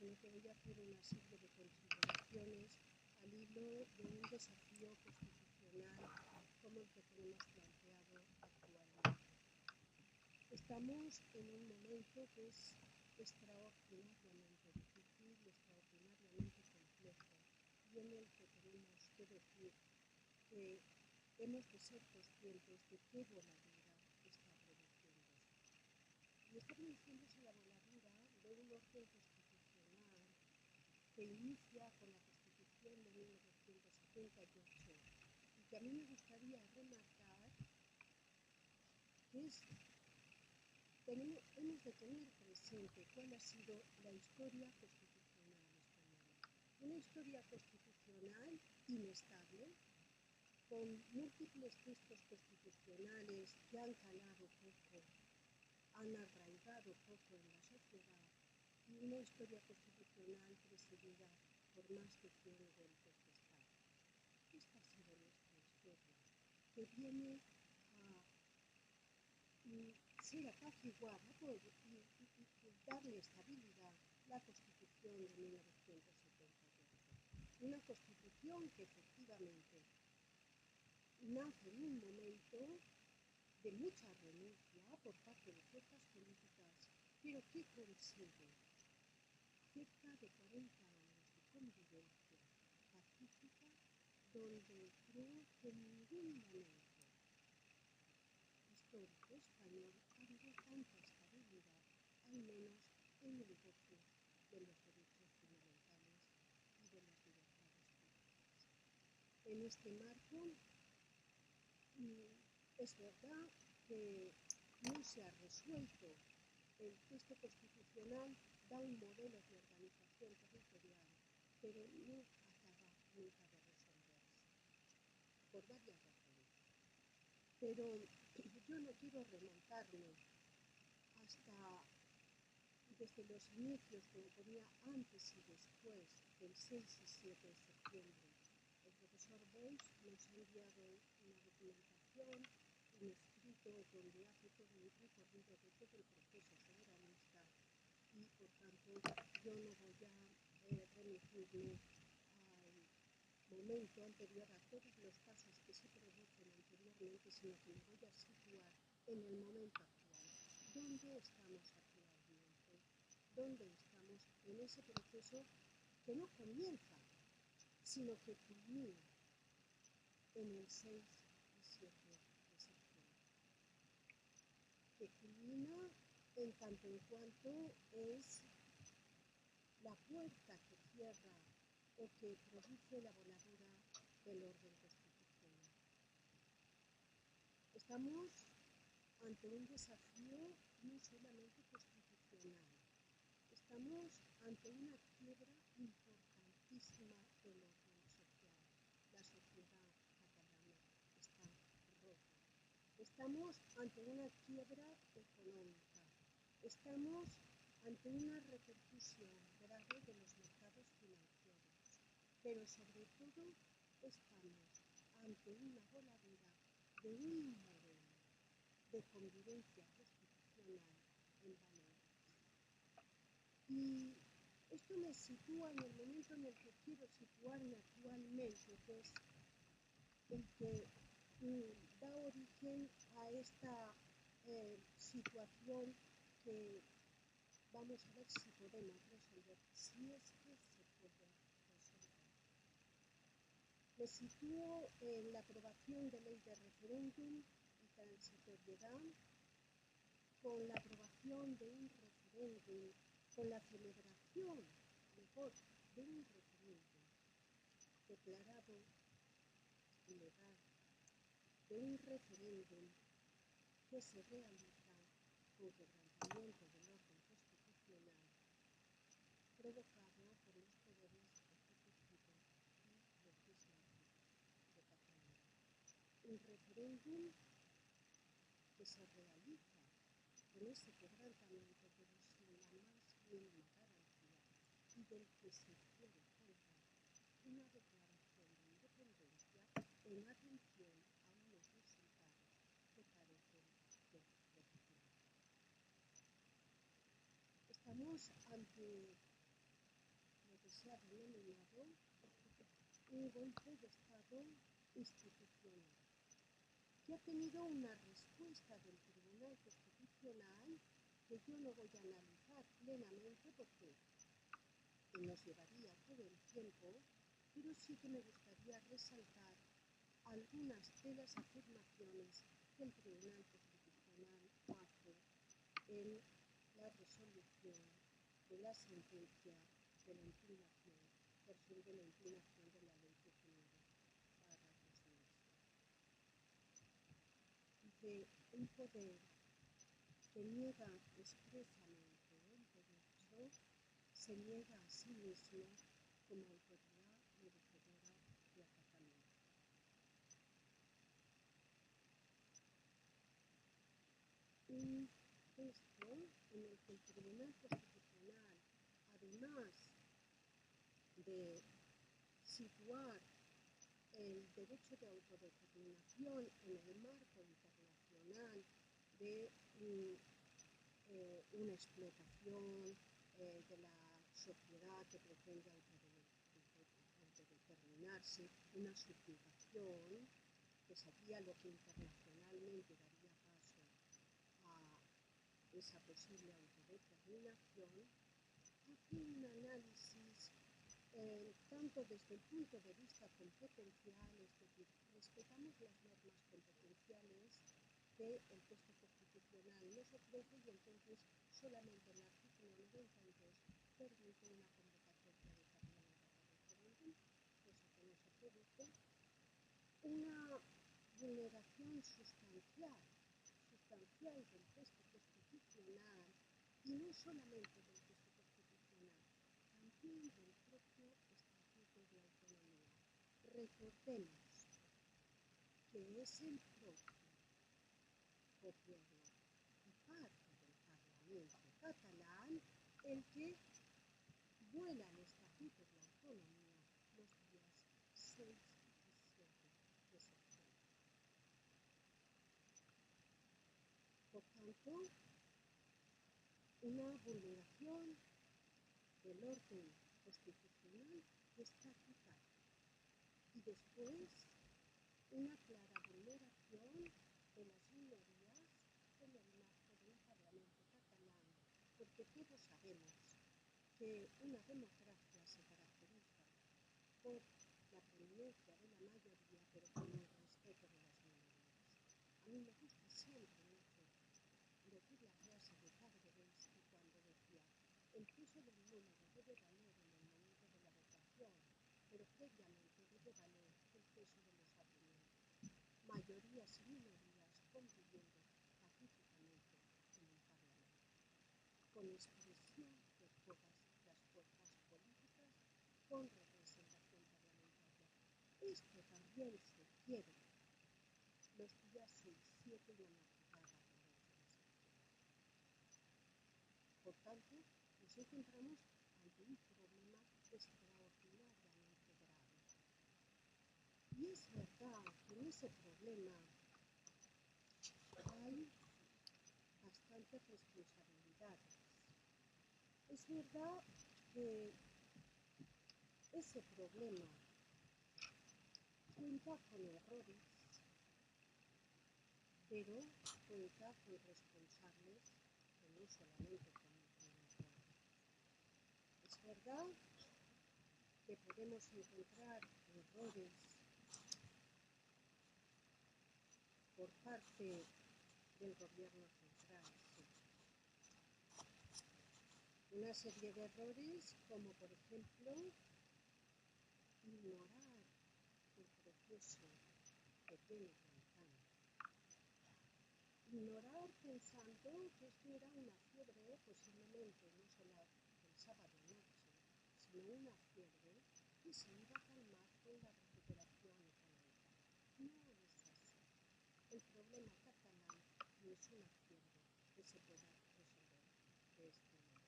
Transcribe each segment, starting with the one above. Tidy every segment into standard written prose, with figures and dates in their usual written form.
sino que voy a hacer una serie de consideraciones al hilo de un desafío constitucional como el que tenemos planteado actualmente. Estamos en un momento que es extraordinariamente difícil y extraordinariamente complejo, y en el que tenemos que decir que hemos de ser conscientes de qué voladura está produciéndose. Y está produciéndose la voladura de un orden constitucional que inicia con la Constitución de 1978 y que a mí me gustaría remarcar que hemos de tener presente cuál ha sido la historia constitucional española. Una historia constitucional inestable, con múltiples textos constitucionales que han calado poco, han arraigado poco en la sociedad, y una historia constitucional presidida por más de 100 golpes de Estado. Esta ha sido nuestra historia, que viene a ser apaciguada y darle estabilidad la Constitución de 1978. Una Constitución que efectivamente nace en un momento de mucha renuncia por parte de fuerzas políticas, pero que consigue cerca de 40 años de convivencia pacífica, donde creo que en ningún momento histórico español ha habido tanta estabilidad, al menos en el goce de los derechos fundamentales y de las libertades públicas. En este marco, es verdad que no se ha resuelto. El texto constitucional da un modelo de organización territorial, pero no acaba nunca de resolverse, por varias razones. Pero yo no quiero remontarme hasta desde los inicios, como ponía antes y después del 6 y 7 de septiembre. El profesor Boix nos ha enviado una documentación, un escrito donde hace todo un recorrido de todo el proceso federalista, y por tanto yo no voy a remitirme al momento anterior, a todos los pasos que se producen anteriormente, sino que me voy a situar en el momento actual. ¿Dónde estamos actualmente? ¿Dónde estamos en ese proceso que no comienza, sino que culmina en el 6 y 7 de septiembre? Que culmina en tanto en cuanto es la puerta que cierra o que produce la voladura del orden constitucional. Estamos ante un desafío no solamente constitucional, estamos ante una quiebra importantísima del orden social. La sociedad catalana está rota. Estamos ante una quiebra económica. Estamos ante una repercusión grave de los mercados financieros. Pero sobre todo estamos ante una voladura de un modelo de convivencia constitucional en valores. Y esto me sitúa en el momento en el que quiero situarme actualmente, que es el que da origen a esta situación que vamos a ver si podemos resolver, si es que se puede resolver. Me sitúo en la aprobación de ley de referéndum y transitoriedad, con la aprobación de un referéndum, con la celebración, mejor, de un referéndum declarado ilegal, de un referéndum que se realiza con quebrantamiento del orden constitucional provocado por los poderes ejecutivo y legislativo de Cataluña. Un referéndum que se realiza con ese quebrantamiento, pero sin la más mínima garantía, y del que se quiere colgar una declaración de independencia en atención a unos resultados que carecen de legitimidad. Estamos ante se ha denominado un golpe de Estado institucional, que ha tenido una respuesta del Tribunal Constitucional que yo no voy a analizar plenamente porque nos llevaría todo el tiempo, pero sí que me gustaría resaltar algunas de las afirmaciones que el Tribunal Constitucional hace en la resolución de la sentencia de la impugnación, de la impugnación de la Ley 19/2007. Dice, un poder que niega expresamente el derecho se niega a sí mismo como autoridad merecedora de acatamiento. Un texto en el que el Tribunal Constitucional, además de situar el derecho de autodeterminación en el marco internacional de una explotación de la sociedad que pretende autodeterminarse, una subjugación, que sería lo que internacionalmente daría paso a esa posible autodeterminación, hace un análisis tanto desde el punto de vista competencial, es decir, respetamos las normas competenciales que el texto constitucional nos ofrece y entonces solamente el artículo 92 permite una convocatoria determinada de referéndum, cosa que no se produce, una vulneración sustancial del texto constitucional y no solamente del texto constitucional, también del propio Estatuto de Autonomía. Recordemos que es el propio gobierno y parte del Parlamento catalán el que vuela el Estatuto de Autonomía los días 6 y 7 de septiembre. Por tanto, una vulneración del orden constitucional estatutario y después una clara vulneración de las minorías en el marco del Parlamento catalán, porque todos sabemos que una democracia se caracteriza por la preeminencia de la mayoría, pero con el respeto de las minorías. A mí me gusta siempre mucho decir la frase de Cabrerés cuando decía: el peso del número debe valer en el momento de la votación, pero previamente debe valer el peso de los argumentos. Mayorías y minorías conviviendo pacíficamente en un Parlamento, con expresión de todas las fuerzas políticas, con representación parlamentaria. Esto también se quiere los días 6, 7 y la madrugada del 8 de septiembre. Por tanto, nos encontramos ante un problema extraordinariamente grave. Y es verdad que en ese problema hay bastantes responsabilidades. Es verdad que ese problema cuenta con errores, pero cuenta con responsables que no solamente cometen errores. Es verdad que podemos encontrar errores por parte del gobierno central, sí. Una serie de errores como, por ejemplo, ignorar el proceso que tiene realizando. Ignorar pensando que esto era una fiebre, posiblemente no solo del sábado noche, sino una fiebre que se iba a calmar con la recuperación económica. No es así. El problema catalán no es una fiebre que se pueda resolver de este modo.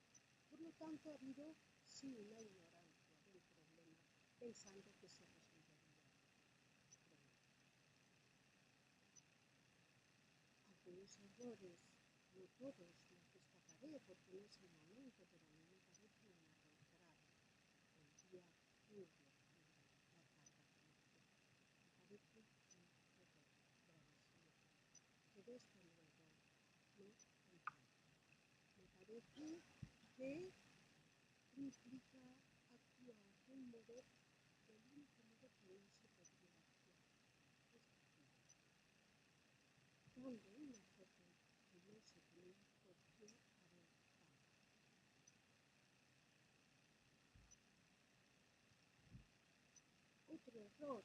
Por lo tanto, ha habido sí una ignorancia del problema pensando que se resolvería pronto. Algunos errores, no todos los destacaré porque no es el momento, pero a mí me parece un error grave muy divertida la carga política. Me parece un error gravísimo que desde luego no comparto. Me parece que implica actuar de un modo, del único modo que no se podría actuar, es decir, dando una foto que no se tenía por qué haber dado. Otro error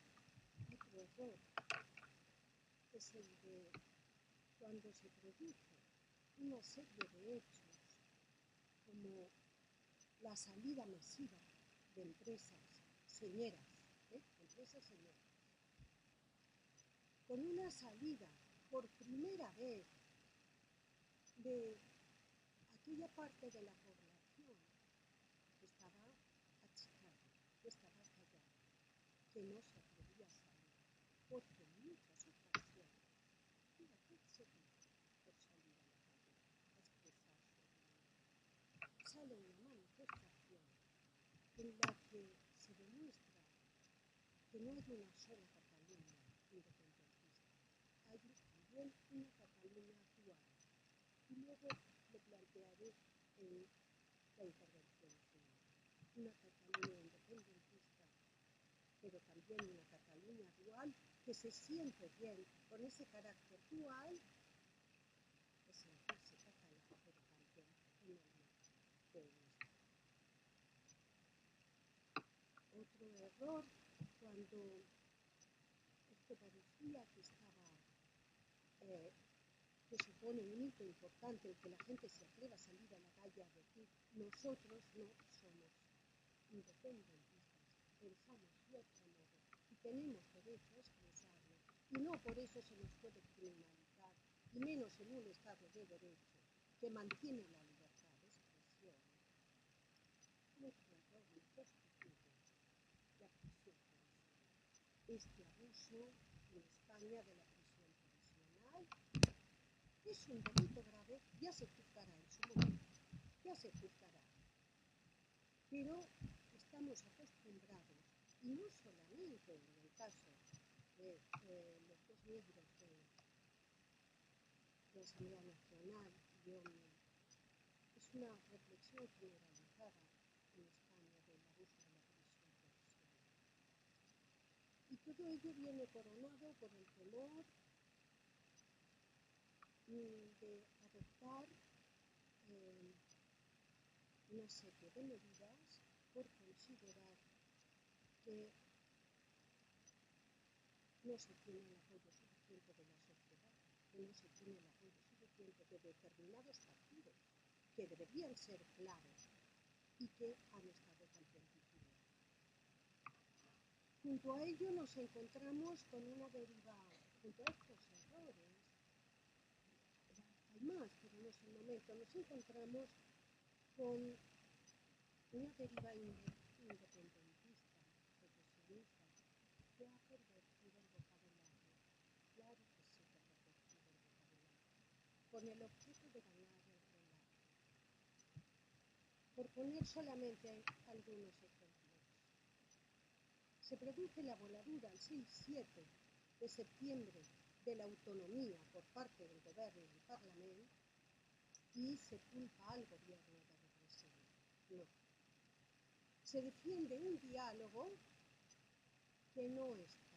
es el de cuando se produce una serie de hechos como la salida masiva de empresas señeras, empresas señeras, con una salida por primera vez de aquella parte de la población que estaba achicada, que estaba callada, que no se atrevía a salir, porque en muchas ocasiones tuvo que seguir por salir a la calle a expresar su opinión. Sale una manifestación en la que se demuestra que no hay una sola Cataluña independentista, hay también una Cataluña dual. Y luego lo plantearé en la intervención final. Una Cataluña independentista, pero también una Cataluña dual que se siente bien con ese carácter dual de sentirse catalán, pero también en el marco de un Estado. Otro error, cuando esto parecía que que supone un hito importante el que la gente se atreva a salir a la calle a decir nosotros no somos independentistas, pensamos de otro modo y tenemos derecho a expresarlo y no por eso se nos puede criminalizar, y menos en un Estado de Derecho que mantiene la libertad de expresión. Otro error me constituye la prisión provisional. Este abuso en España de la prisión provisional es un delito grave, ya se juzgará en su momento, ya se juzgará. Pero estamos acostumbrados, y no solamente en el caso de los dos libros de Asamblea Nacional y Omnium, es una reflexión generalizada en España del abuso de la prisión provisional. Y todo ello viene coronado por el temor de adoptar una serie de medidas por considerar que no se tiene el apoyo suficiente de la sociedad, que no se tiene el apoyo suficiente de determinados partidos que deberían ser claros y que han estado también vigilados. Junto a ello nos encontramos con una deriva, junto a estos errores, hay más, pero no es el momento, nos encontramos con una deriva independentista, secesionista, que ha pervertido el vocabulario. Claro que sí que ha pervertido el vocabulario, con el objeto de ganar el relato. Por poner solamente algunos ejemplos, se produce la voladura el 6-7 de septiembre de la autonomía por parte del Gobierno y del Parlamento y se culpa al Gobierno de represión. No. Se defiende un diálogo que no está.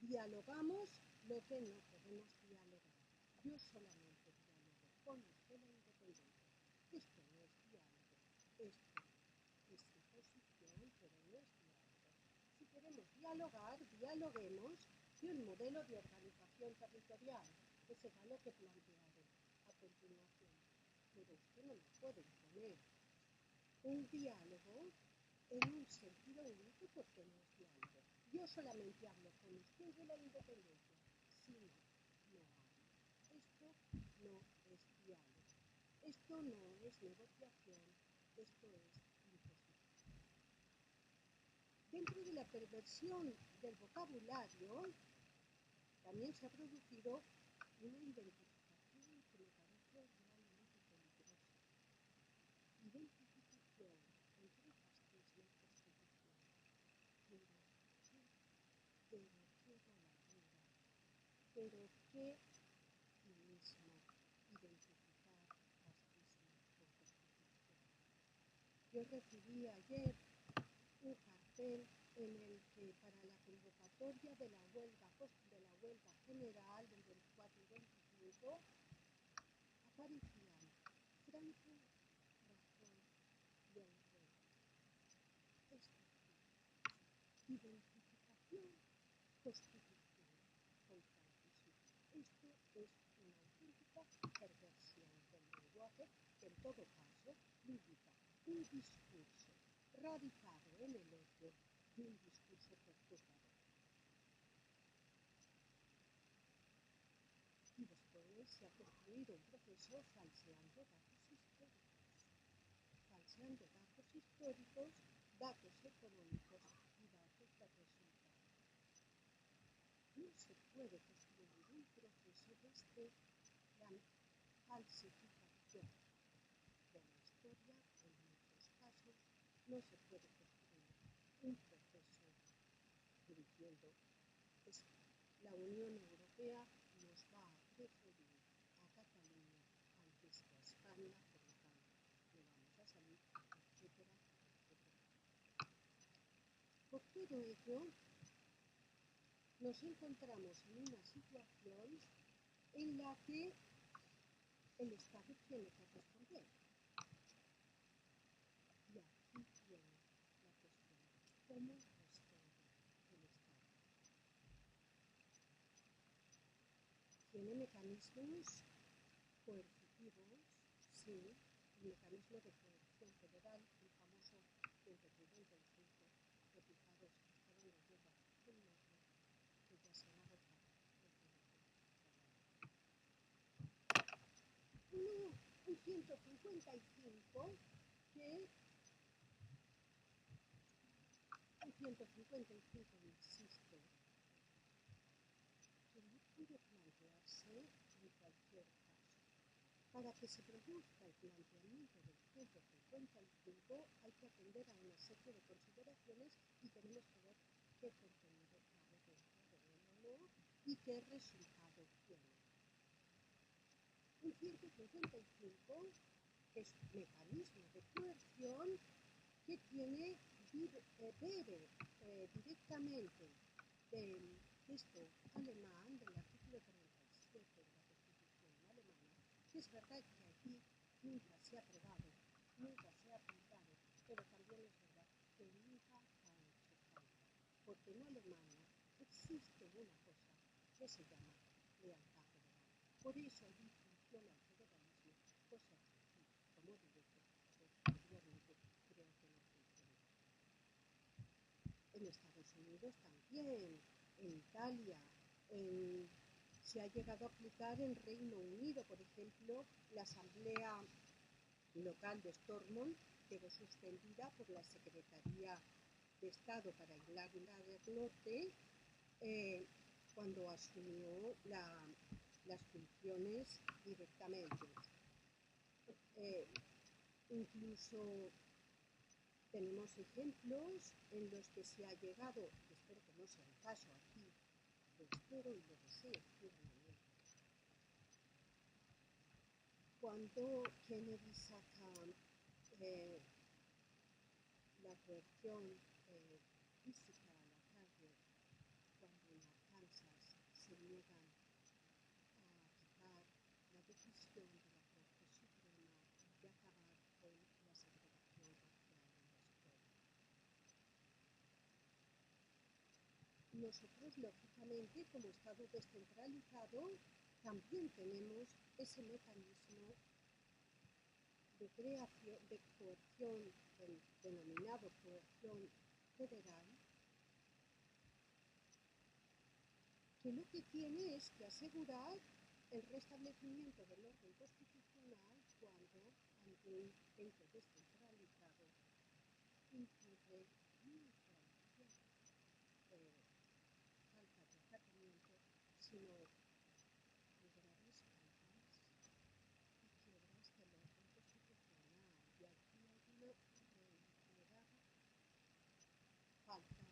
Dialogamos lo que no podemos dialogar. Yo solamente dialogo con usted la independencia. Esto no es diálogo, esto es imposición, pero no es diálogo. Si queremos dialogar, dialoguemos de un modelo de organización territorial, que será lo que plantearé a continuación. Pero usted no me puede imponer un diálogo en un sentido único porque no es diálogo. Yo solamente hablo con usted de la independencia. Si no, no hablo. Esto no es diálogo. Esto no es negociación. Esto es imposición. Dentro de la perversión del vocabulario también se ha producido una identificación que me parece realmente peligrosa. Identificación entre fascismo y constitución. Pero ¿qué cinismo identificar fascismo con Constitución? Yo recibí ayer un cartel en el que para la convocatoria de la huelga general del 24 y 25 aparecían Franco, Rajoy y Aurora. Es decir, identificación, constitución con franquismo. Esto es una auténtica perversión del lenguaje que en todo caso indica un discurso radicado en el odio y un discurso perturbador. Y después se ha construido un proceso falseando datos históricos, datos económicos y datos de resultados. No se puede construir un proceso desde la falsificación de la historia. En muchos casos no se puede construir un proceso diciendo es la Unión Europea nos va a preferir a Cataluña antes que a España, por lo tanto no vamos a salir, etcétera, etcétera. Por todo ello, nos encontramos en una situación en la que el Estado tiene que responder. Y aquí viene la cuestión. ¿Cómo responde el Estado? ¿Tiene mecanismos coercitivos? Sí, el mecanismo de coerción federal, el famoso 155 de fijaros, estaban las nuevas en norma que ya se han agotado los derechos de la un 155 que un 155, insisto, que no puede plantearse en cualquier caso. Para que se produzca el planteamiento del 155 hay que atender a una serie de consideraciones y tenemos que ver qué contenido cabe dentro de él o no y qué resultado tiene. Un 155 es un mecanismo de coerción que bebe directamente del texto alemán, del artículo 37 de la Constitución alemana, que es verdad que aquí nunca se ha aprobado, nunca se ha aplicado, pero también es verdad que nunca ha hecho falta, porque en Alemania existe una cosa que se llama lealtad federal. Por eso allí funciona el federalismo, cosa que aquí, como digo, obviamente creo que no funciona. En Estados Unidos también, en Italia, se ha llegado a aplicar en Reino Unido, por ejemplo, la asamblea local de Stormont quedó suspendida por la Secretaría de Estado para Irlanda del Norte cuando asumió las funciones directamente. Incluso tenemos ejemplos en los que se ha llegado, y espero que no sea el caso aquí, lo espero y lo deseo firmemente. Cuando Kennedy saca la coerción física a la calle, cuando en Arkansas se niegan a acatar la decisión de la Corte Suprema de acabar con la segregación racial en la escuela. Nosotros, lógicamente, como Estado descentralizado, también tenemos ese mecanismo de creación, de coerción, denominado coerción federal, que lo que tiene es que asegurar el restablecimiento del orden constitucional cuando ante un ente descentralizado incurre no cualquier falta de acatamiento, sino graves faltas y quiebras del orden constitucional. Y aquí hay una reiterada falta,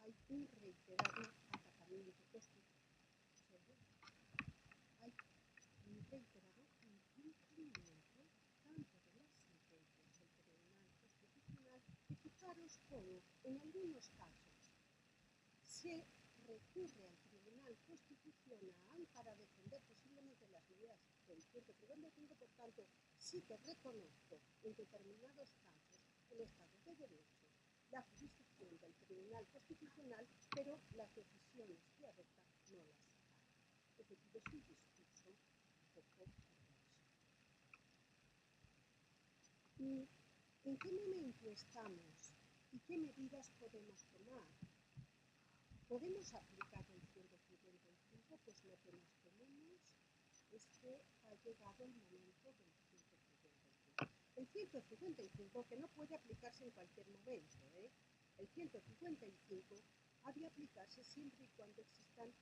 hay un reiterado acatamiento ordenamiento constitucional, hay un reiterado incumplimiento tanto de las sentencias del Tribunal Constitucional que, fijaros cómo, en algunos casos, se recurre al Tribunal Constitucional para defender posiblemente las medidas del 155, por tanto, sí que reconozco en determinados casos el Estado de Derecho, la jurisdicción del Tribunal Constitucional, pero las decisiones que adopta no las acata. Es decir, es un discurso un poco perverso. ¿En qué momento estamos y qué medidas podemos tomar? ¿Podemos aplicar el 155? Pues lo que nos tememos es que ha llegado el momento del 155. El 155 que no puede aplicarse en cualquier momento, ¿eh? El 155 ha de aplicarse siempre y cuando existan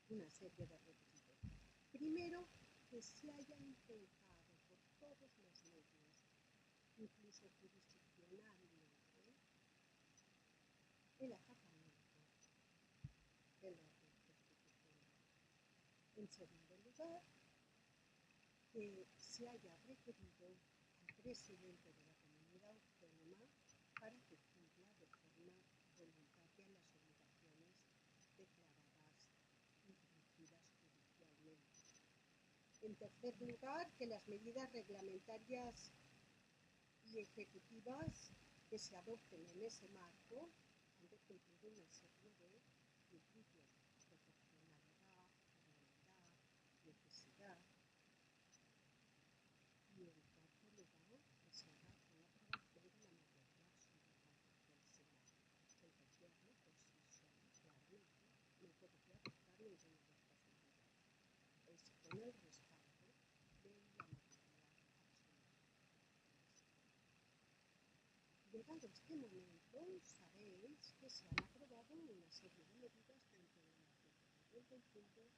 una serie de requisitos. Primero, que se haya intentado por todos los medios, incluso jurisdiccionalmente, el acatamiento del orden constitucional. En segundo lugar, que se haya requerido al presidente de la comunidad autónoma para que cumpla de forma voluntaria las obligaciones declaradas infringidas judicialmente. En tercer lugar, que las medidas reglamentarias y ejecutivas que se adopten en ese marco han de cumplir una serie de principios: proporcionalidad, legalidad, necesidad. Y en cuarto lugar, que se haga con la aprobación de la mayoría absoluta del Senado. El gobierno por sí solo, claramente, no podría adoptar ninguna de estas medidas. Es con el respaldo de la mayoría absoluta del Senado. Llegado este momento, sabéis que se han aprobado una serie de medidas dentro del 155.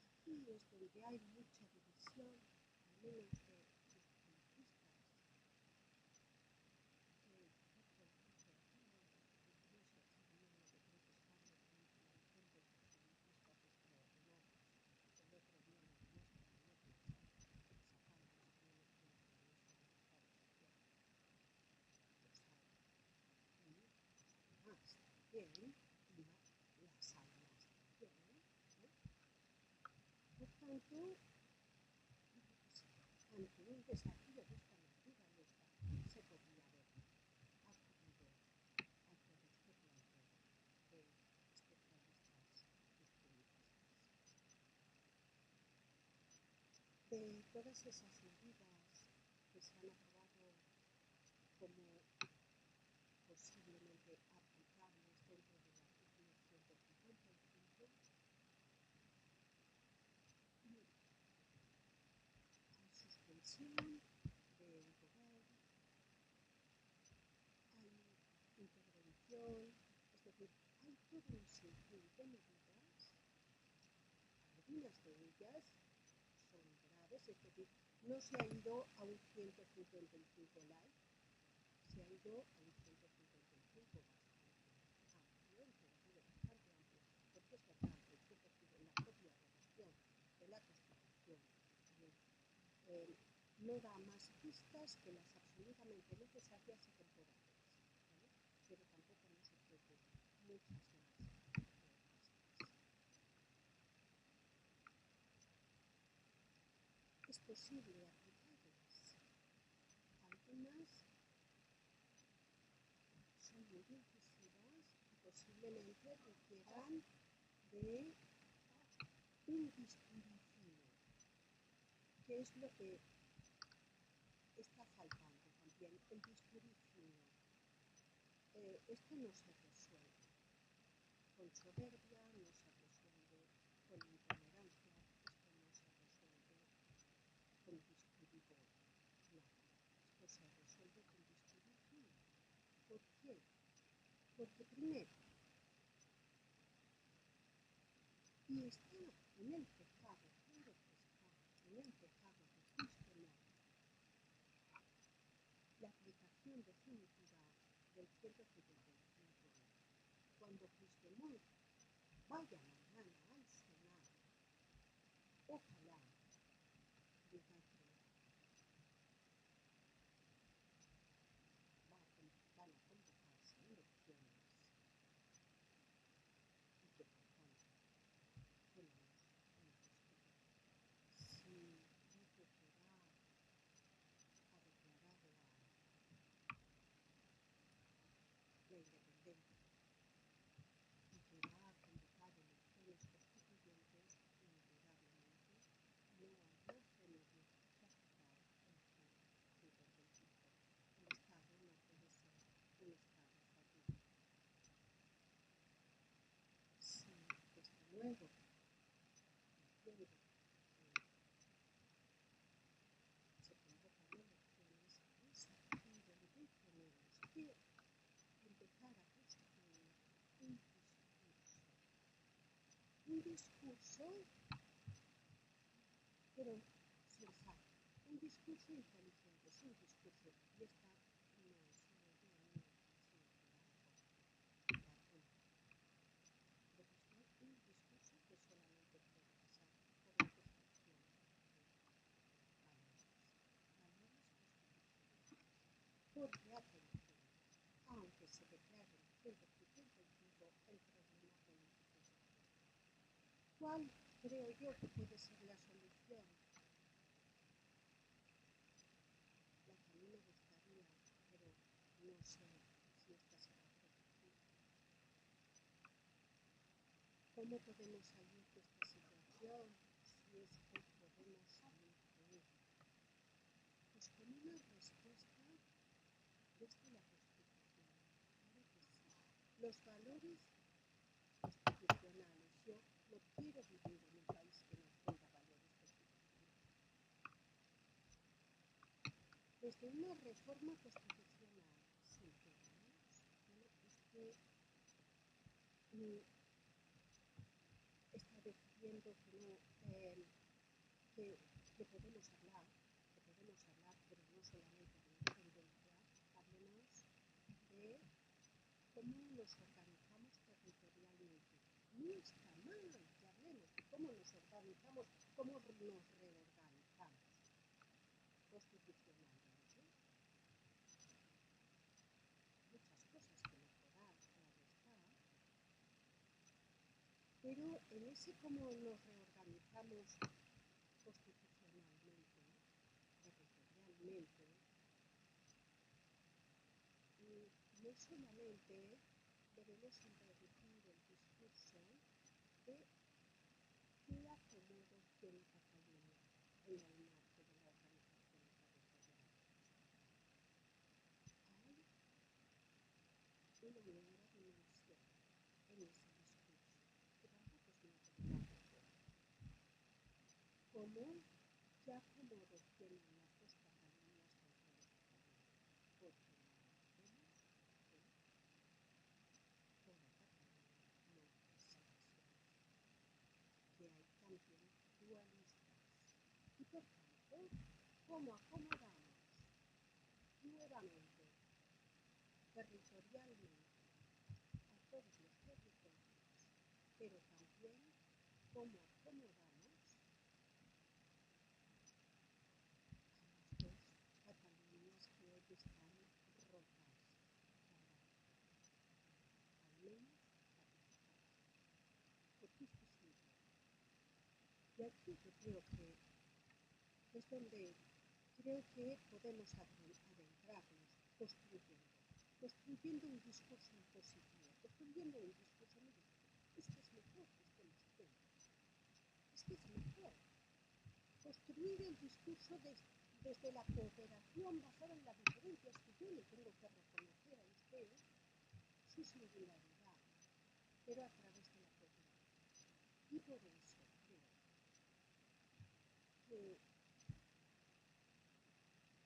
Aquí es donde hay mucha división, al menos de los ecologistas, que, por cierto, es curioso, había uno que creo que es Pablo Benito Maricón, de los ecologistas extraordinarios. El otro día me demuestra que no tiene razón. Esa Pablo también es muy extremista de votar a la izquierda. Los hay. Y además también las almas también, ¿eh? Por tanto, ante un desafío de esta naturaleza, se podría haber acudido a todo este planteo de especialistas jurisprudentistas. De todas esas medidas que se han aprobado como posiblemente aplicables dentro del artículo 155, hay suspensión del gobierno, hay intervención, es decir, hay todo un sinfín de medidas. Algunas de ellas son graves, es decir, no se ha ido a un 155 light, se ha ido a un 155 bastante amplio, informativo bastante amplio, porque es verdad que la propia redacción de la Constitución no da más pistas que las absolutamente necesarias y comprobables, ¿vale? Pero tampoco nos ofrece muchas más pistas. Es posible aplicarlas. Algunas son muy incisivas y posiblemente requieran de un bisturí fino, que es lo que está faltando también, el bisturí fino. Esto no se resuelve con soberbia, no se resuelve con intolerancia, esto no se resuelve con bisturí gordo, nada. Esto se resuelve con bisturí fino. ¿Por qué? Porque primero, y está en el tejado, claro que está en el tejado de Puigdemont, la aplicación definitiva del 155 ley. Cuando Puigdemont vaya mañana al Senado, ojalá diga que van a convocarse elecciones y que por tanto tenemos una posibilidad. Si dice que va a declarar la independencia y que va a convocar elecciones constituyentes, indudablemente no hay más remedio que aceptar el que desde el principio el Estado no puede ser un Estado fallido. Si desde luego, entiendo que se convocan elecciones, es aquí donde tenemos que empezar a construir un discurso, pero sensato, un discurso inteligente, es un discurso, y esta no es una idea mía, sino que la apunta, debe ser un discurso que solamente puede pasar por la construcción de valores constitucionales. Porque, atención, aunque se declare el 155, el problema político es otro. ¿Cuál creo yo que puede ser la solución? La que a mí me gustaría, pero no sé si esta se va a producir. ¿Cómo podemos salir de esta situación si es que podemos salir de ella? Pues con una respuesta desde la constitucionalidad, claro que sí. Los valores constitucionales, yo no quiero vivir en un país que no tenga valores constitucionales. Desde una reforma constitucional sin términos, bueno, es que está decidiendo que no, que, que podemos hablar, pero no solamente de independencia, háblenos de cómo nos organizamos territorialmente. No está mal que hablemos de cómo nos organizamos, cómo nos reorganizamos constitucionalmente. Muchas cosas que mejorar, claro está, pero en ese cómo nos reorganizamos constitucionalmente, territorialmente, no solamente debemos introducir el discurso de qué acomodo tiene Cataluña en el marco de la organización territorial. Hay una nueva dimensión en ese discurso que tampoco es una verdad fuera. ¿Cómo? ¿Qué acomodo tienen las dos Cataluñas dentro de Cataluña? Porque no olvidemos que toda Cataluña no es secesionista, que hay también dualistas. Y por tanto, ¿cómo acomodamos nuevamente, territorialmente, a todos los territorios, pero también cómo acomodamos a las dos Cataluñas que hoy están rotas para, al menos, pacificar? Porque esto es importante. Y aquí yo creo que es donde creo que podemos adentrarnos construyendo un discurso en positivo, construyendo un discurso, mire, es que es mejor que estemos juntos, es que es mejor construir el discurso desde la cooperación basada en la diferencia, es que yo le tengo que reconocer a usted su singularidad, pero a través de la cooperación. Y por eso creo que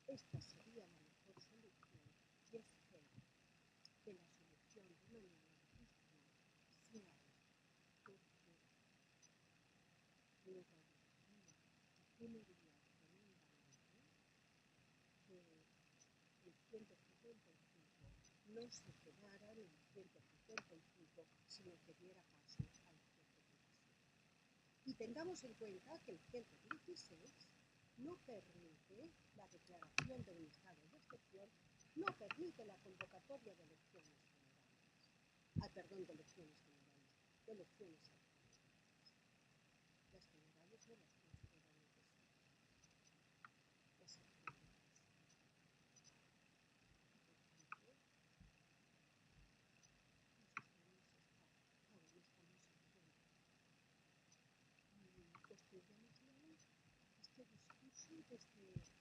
esta sería la mejor solución y espero que la solución de mañana de construir sea esta, porque me agradecería y temería tremendamente que el 155 no se quedara en el 155, sino que diera paso al Y tengamos en cuenta que el 116 no permite la declaración de un estado de excepción, no permite la convocatoria de elecciones generales. Perdón, de elecciones generales, de elecciones autonómicas. Las generales no las consideran necesarias. Las autonómicas. Y por tanto, aún estamos en contra. Y construyamos este discurso desde